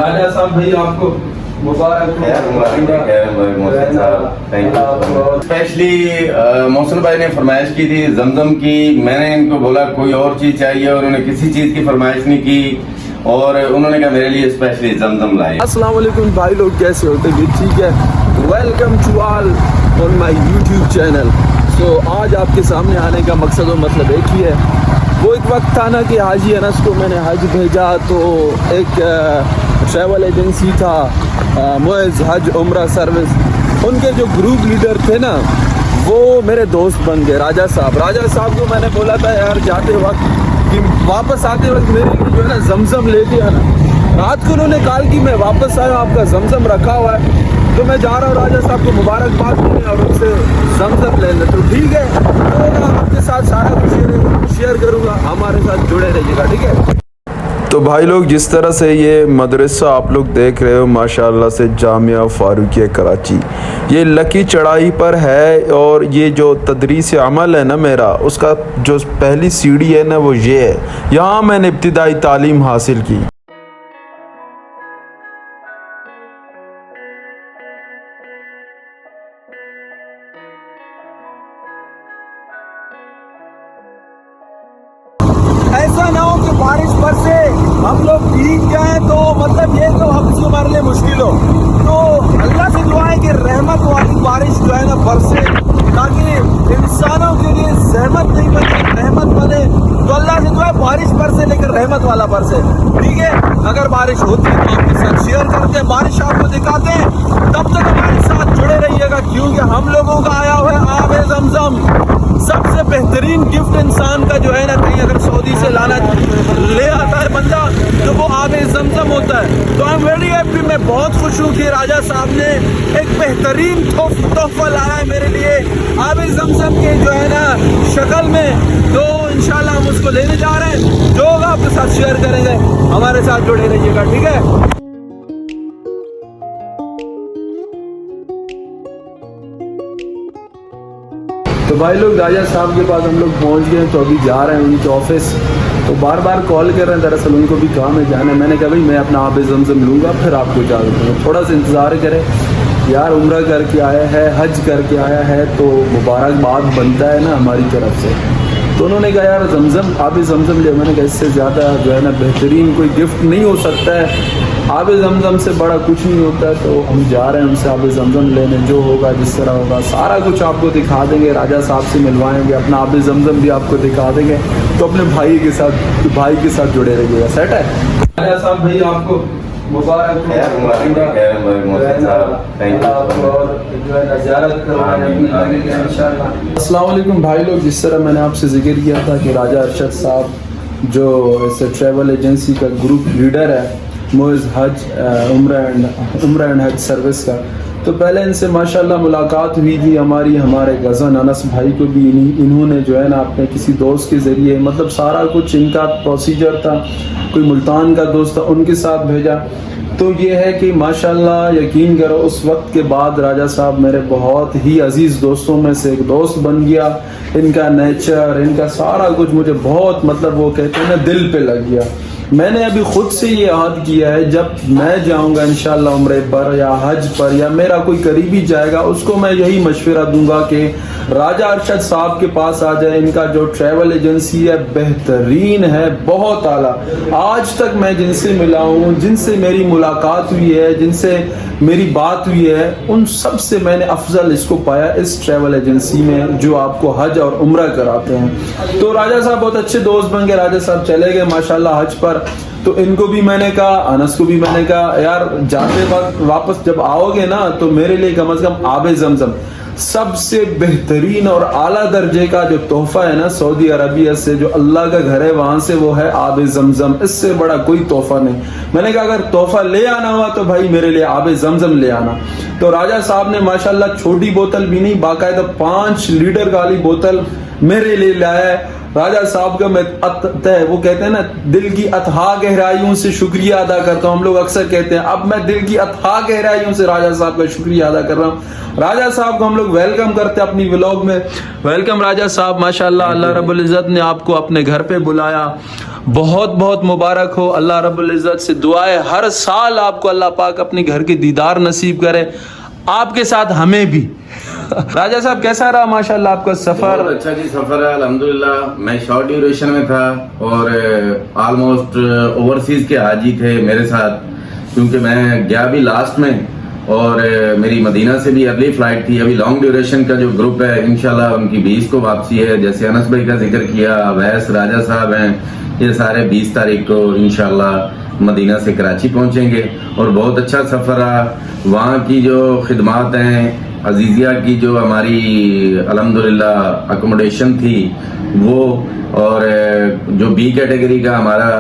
राजा साहब भाई आपको मुबारक स्पेशली मोहसिन भाई ने फरमाइश की थी जमजम की। मैंने इनको बोला कोई और चीज चाहिए, उन्होंने किसी चीज की फरमाइश नहीं की और उन्होंने कहा मेरे लिए स्पेशली जमजम लाए। अस्सलाम वालेकुम भाई लोग, कैसे होते हैं? ठीक है, welcome to all on my YouTube channel. So आज आपके सामने आने का मकसद और मतलब एक ही है। वो एक वक्त था ना कि हाजी अनस को मैंने हज भेजा, तो एक ट्रैवल एजेंसी था मुइज़ हज उम्रा सर्विस, उनके जो ग्रुप लीडर थे ना वो मेरे दोस्त बन गए। राजा साहब को मैंने बोला था यार जाते वक्त कि वापस आते वक्त मेरे लिए जो है ना जमजम ले दिया ना। रात को उन्होंने कॉल की मैं वापस आया, आपका जमजम रखा हुआ है, तो मैं जा रहा हूँ राजा साहब को मुबारकबाद देने और उनसे जमजम लेने। तो ठीक है, तो मैं आपके साथ सारा कुछ शेयर करूँगा, हमारे साथ जुड़े रहिएगा, ठीक है। तो भाई लोग, जिस तरह से ये मदरसा आप लोग देख रहे हो माशाल्लाह से, जामिया फारूकिया कराची, ये लकी चढ़ाई पर है। और ये जो तदरीस अमल है ना मेरा, उसका जो पहली सीढ़ी है ना वो ये है, यहाँ मैंने इब्तिदाई तालीम हासिल की। ऐसा ना हो कि बारिश बरसे हम लोग भीग जाए, तो मतलब ये तो हमसे हमारे लिए मुश्किल हो। तो अल्लाह से दुआ है कि रहमत वाली बारिश जो है ना बरसे, ताकि इंसानों के लिए जहमत नहीं बने, रहमत बने। तो अल्लाह से दुआ है बारिश बरसे, लेकिन रहमत वाला बरसे, ठीक है। अगर बारिश होती है तो आपके साथ शेयर करते हैं, बारिश आपको दिखाते हैं। तब तक हमारे साथ जुड़े रहिएगा, क्योंकि हम लोगों का आया हुआ है आब जमजम। सबसे बेहतरीन गिफ्ट इंसान का जो है ना, कहीं अगर सऊदी से लाना ले आता है बंदा, तो वो आब जमजम होता है। तो आई एम वेरी हैप्पी, मैं बहुत खुश हूँ कि राजा साहब ने एक बेहतरीन तोहफा लाया है मेरे लिए आब जमजम के जो है ना शक्ल में। तो इंशाल्लाह हम उसको लेने जा रहे हैं, जो होगा आपके साथ शेयर करेंगे, हमारे साथ जुड़े रहिएगा, ठीक है। तो भाई लोग, राजा साहब के पास हम लोग पहुंच गए, तो अभी जा रहे हैं उनके ऑफिस। तो बार बार कॉल कर रहे हैं, दरअसल उनको भी काम है जाना है। मैंने कहा भाई मैं अपना आब जमजम लूँगा, फिर आपको जा दूँगा, थोड़ा सा इंतज़ार करें यार। उम्रा करके आया है, हज करके आया है, तो मुबारकबाद बनता है ना हमारी तरफ से। तो उन्होंने कहा यार जमजम, आब जमजम ले। मैंने कहा इससे ज़्यादा जो है ना बेहतरीन कोई गिफ्ट नहीं हो सकता है, आब जमजम से बड़ा कुछ नहीं होता है। तो हम जा रहे हैं उनसे आब जमजम लेने, जो होगा जिस तरह होगा सारा कुछ आपको दिखा देंगे, राजा साहब से मिलवाएंगे, अपना आब जमजम भी आपको दिखा देंगे। तो अपने भाई के साथ जुड़े रहिएगा, सेट है। राजा साहब भाई आपको मुबारक हो, अस्सलाम वालेकुम भाई लोग। जिस तरह मैंने आपसे जिक्र किया था कि राजा अरशद साहब जो इस ट्रैवल एजेंसी का ग्रुप लीडर है मुइज़ हज उम्रा एंड हज सर्विस का, तो पहले इनसे माशाल्लाह मुलाकात हुई थी हमारे गज़न अनस भाई को भी इन्होंने जो है ना अपने किसी दोस्त के ज़रिए, मतलब सारा कुछ इनका प्रोसीजर था, कोई मुल्तान का दोस्त था, उनके साथ भेजा। तो ये है कि माशाल्लाह यकीन करो, उस वक्त के बाद राजा साहब मेरे बहुत ही अजीज़ दोस्तों में से एक दोस्त बन गया। इनका नेचर, इनका सारा कुछ मुझे बहुत, मतलब वो कहते हैं ना, दिल पे लग गया। मैंने अभी खुद से ये याद किया है, जब मैं जाऊंगा इंशाल्लाह उम्रे पर या हज पर, या मेरा कोई करीबी जाएगा, उसको मैं यही मशवरा दूंगा कि राजा अरशद साहब के पास आ जाए। इनका जो ट्रैवल एजेंसी है बेहतरीन है, बहुत आला। आज तक मैं जिनसे मिला हूँ, जिनसे मेरी मुलाकात हुई है, जिनसे मेरी बात हुई है, उन सब से मैंने अफजल इसको पाया इस ट्रैवल एजेंसी में, जो आपको हज और उम्रा कराते हैं। तो राजा साहब बहुत अच्छे दोस्त बन गए। राजा साहब चले गए माशाल्लाह हज पर, तो इनको भी मैंने कहा, अनस को भी मैंने कहा यार जाते वक्त वापस जब आओगे ना, तो मेरे लिए कम से कम आब जमजम सबसे बेहतरीन और आला दर्जे का जो तोहफा है ना सऊदी अरबिया से, जो अल्लाह का घर है वहां से, वो है आब जमजम। इससे बड़ा कोई तोहफा नहीं। मैंने कहा अगर तोहफा ले आना हुआ तो भाई मेरे लिए आब जमजम ले आना। तो राजा साहब ने माशाल्लाह छोटी बोतल भी नहीं, बाकायदा 5 लीटर वाली बोतल मेरे लिए लाया है। राजा साहब का मैं वो कहते हैं ना, दिल की अथाह गहराइयों से शुक्रिया अदा करता हूँ। हम लोग अक्सर कहते हैं, अब मैं दिल की अथाह गहराइयों से राजा साहब का शुक्रिया अदा कर रहा हूँ। राजा साहब को हम लोग वेलकम करते हैं अपनी व्लॉग में। वेलकम राजा साहब, माशाल्लाह, अल्लाह रब्बुल इज्जत ने आपको अपने घर पे बुलाया बहुत बहुत मुबारक हो। अल्लाह रब्बुल इज़्ज़त से दुआ है हर साल आपको अल्लाह पाक अपने घर के दीदार नसीब करे, आपके साथ हमें भी। राजा साहब कैसा रहा माशाल्लाह आपका सफ़र? बहुत अच्छा जी सफ़र है अल्हम्दुलिल्लाह। मैं शॉर्ट ड्यूरेशन में था और ऑलमोस्ट ओवरसीज़ के हाजी थे मेरे साथ, क्योंकि मैं गया भी लास्ट में और मेरी मदीना से भी अर्ली फ्लाइट थी। अभी लॉन्ग ड्यूरेशन का जो ग्रुप है इंशाल्लाह उनकी 20 को वापसी है। जैसे अनस भाई का जिक्र किया, अवैस राजा साहब हैं, ये सारे 20 तारीख को इंशाल्लाह मदीना से कराची पहुंचेंगे। और बहुत अच्छा सफ़र रहा। वहाँ की जो खिदमात हैं, अजीज़िया की जो हमारी अल्हम्दुलिल्लाह अकोमोडेशन थी वो, और जो बी कैटेगरी का हमारा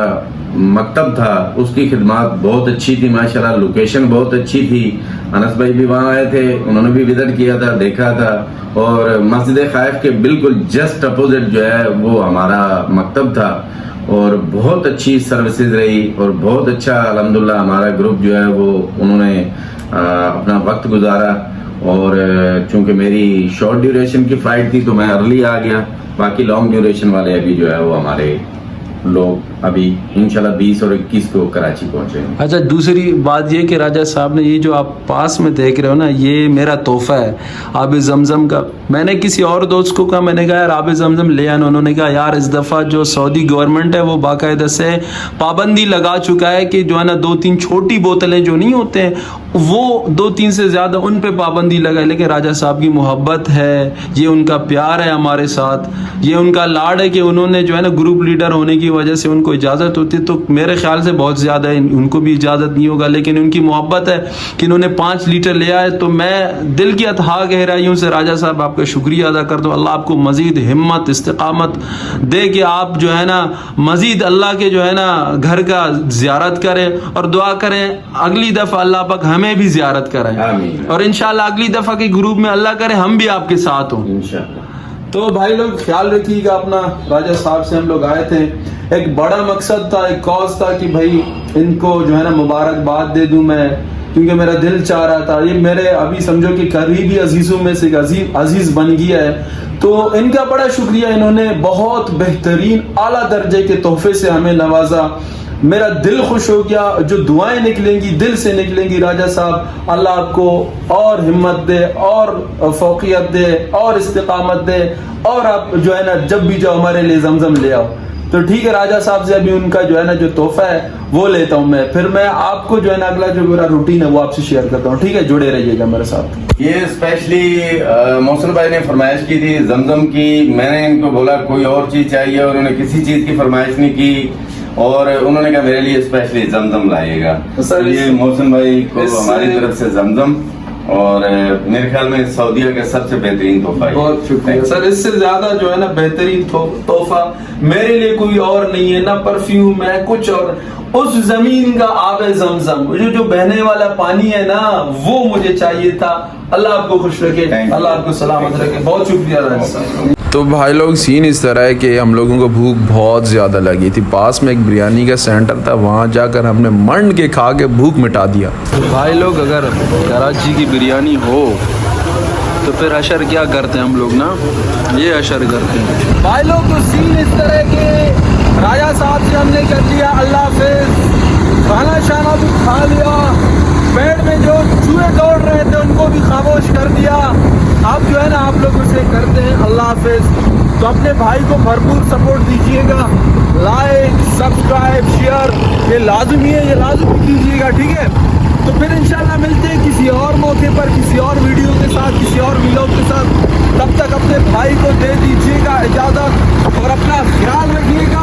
मकतब था उसकी खिदमत बहुत अच्छी थी माशाल्लाह। लोकेशन बहुत अच्छी थी। अनस भाई भी वहाँ आए थे, उन्होंने भी विजिट किया था, देखा था। और मस्जिद खैफ के बिल्कुल जस्ट अपोजिट जो है वो हमारा मकतब था और बहुत अच्छी सर्विसेज रही और बहुत अच्छा अल्हम्दुलिल्लाह हमारा ग्रुप जो है वो उन्होंने अपना वक्त गुजारा। और चूंकि मेरी शॉर्ट ड्यूरेशन की फ्लाइट थी तो मैं अर्ली आ गया। बाकी लॉन्ग ड्यूरेशन वाले अभी जो है वो हमारे लोग अभी इंशाल्लाह 20 और 21 को कराची पहुंचेंगे। अच्छा, दूसरी बात ये कि राजा साहब ने ये जो आप पास में देख रहे हो ना, ये मेरा तोहफा है आब जमजम का। मैंने किसी और दोस्त को कहा, मैंने कहा यार आब जमजम ले आना। उन्होंने कहा यार इस दफ़ा जो सऊदी गवर्नमेंट है वो बाकायदा से पाबंदी लगा चुका है कि जो है ना 2-3 छोटी बोतलें जो नहीं होते हैं वो 2-3 से ज़्यादा उन पे पाबंदी लगाए। लेकिन राजा साहब की मोहब्बत है, ये उनका प्यार है हमारे साथ, ये उनका लाड है कि उन्होंने जो है ना ग्रुप लीडर होने की वजह से उनको इजाज़त होती है। तो मेरे ख्याल से बहुत ज़्यादा है, उनको भी इजाज़त नहीं होगा, लेकिन उनकी मोहब्बत है कि इन्होंने 5 लीटर लिया है। तो मैं दिल की अथाह गहराइयों से राजा साहब आपका शुक्रिया अदा करता हूँ। अल्लाह आपको मज़ीद हिम्मत इस्तिक़ामत दे कि आप जो है ना मज़ीद अल्लाह के जो है ना घर का ज़ियारत करें और दुआ करें अगली दफ़ा अल्लाह पाक हमें भी ज़ियारत कराएं। आमीन। और इंशाल्लाह अगली दफ़ा के ग्रुप में अल्लाह करे हम भी आपके साथ हों इंशाल्लाह। तो भाई लोग ख्याल रखिएगा अपना। राजा साहब से हम लोग आए थे, एक बड़ा मकसद था, एक कॉज था कि भाई इनको जो है ना मुबारकबाद दे दूं मैं, क्योंकि मेरा दिल चाह रहा था। ये मेरे अभी समझो कि करीबी अजीजों में से अजीज बन गया है। तो इनका बड़ा शुक्रिया, इन्होंने बहुत बेहतरीन आला दर्जे के तोहफे से हमें नवाजा। मेरा दिल खुश हो गया। जो दुआएं निकलेंगी दिल से निकलेंगी। राजा साहब अल्लाह आपको और हिम्मत दे और फौकियत दे और इस्तिकामत दे, और आप जो है ना जब भी जो हमारे लिए जमजम ले आओ। तो ठीक है, राजा साहब से अभी उनका जो है ना जो तोहफा है वो लेता हूँ मैं, फिर मैं आपको जो है ना अगला जो मेरा रूटीन है वो आपसे शेयर करता हूँ। ठीक है, जुड़े रहिएगा मेरे साथ। ये स्पेशली मोहसिन भाई ने फरमाइश की थी जमजम की। मैंने इनको बोला कोई और चीज चाहिए, उन्होंने किसी चीज की फरमाइश नहीं की और उन्होंने कहा मेरे लिए स्पेशली जमजम लाइएगा। सर, ये मोहसिन भाई को हमारी तरफ से जमजम और मेरे ख्याल में सऊदीया का सबसे बेहतरीन तोहफा है। बहुत शुक्रिया सर। इससे ज्यादा जो है ना बेहतरीन तोहफा मेरे लिए कोई और नहीं है, ना परफ्यूम है कुछ और। उस जमीन का आबे जमजम, जो बहने वाला पानी है ना वो मुझे चाहिए था। अल्लाह आपको खुश रखे, अल्लाह आपको सलामत रखे। बहुत शुक्रिया राजा साहब। तो भाई लोग सीन इस तरह है कि हम लोगों को भूख बहुत ज़्यादा लगी थी। पास में एक बिरयानी का सेंटर था, वहाँ जाकर हमने मंड के खा के भूख मिटा दिया। तो भाई लोग अगर कराची की बिरयानी हो तो फिर अशर क्या करते हैं हम लोग ना, ये अशर करते हैं भाई लोग। तो सीन इस तरह के राजा साहब से हमने कर लिया अल्लाह हाफिज़, खाना शाना भी खा लिया, पेट में जो चूहे दौड़ रहे थे उनको भी खामोश कर दिया। अब जो है ना आप लोग उसे करते हैं अल्लाह हाफिज़। तो अपने भाई को भरपूर सपोर्ट दीजिएगा, लाइक सब्सक्राइब शेयर ये लाजमी है, ये लाजमी कीजिएगा। ठीक है, तो फिर इंशाल्लाह मिलते हैं किसी और मौके पर, किसी और वीडियो के साथ, किसी और व्लॉग के साथ। तब तक अपने भाई को दे दीजिएगा इजाज़त और अपना ख्याल रखिएगा।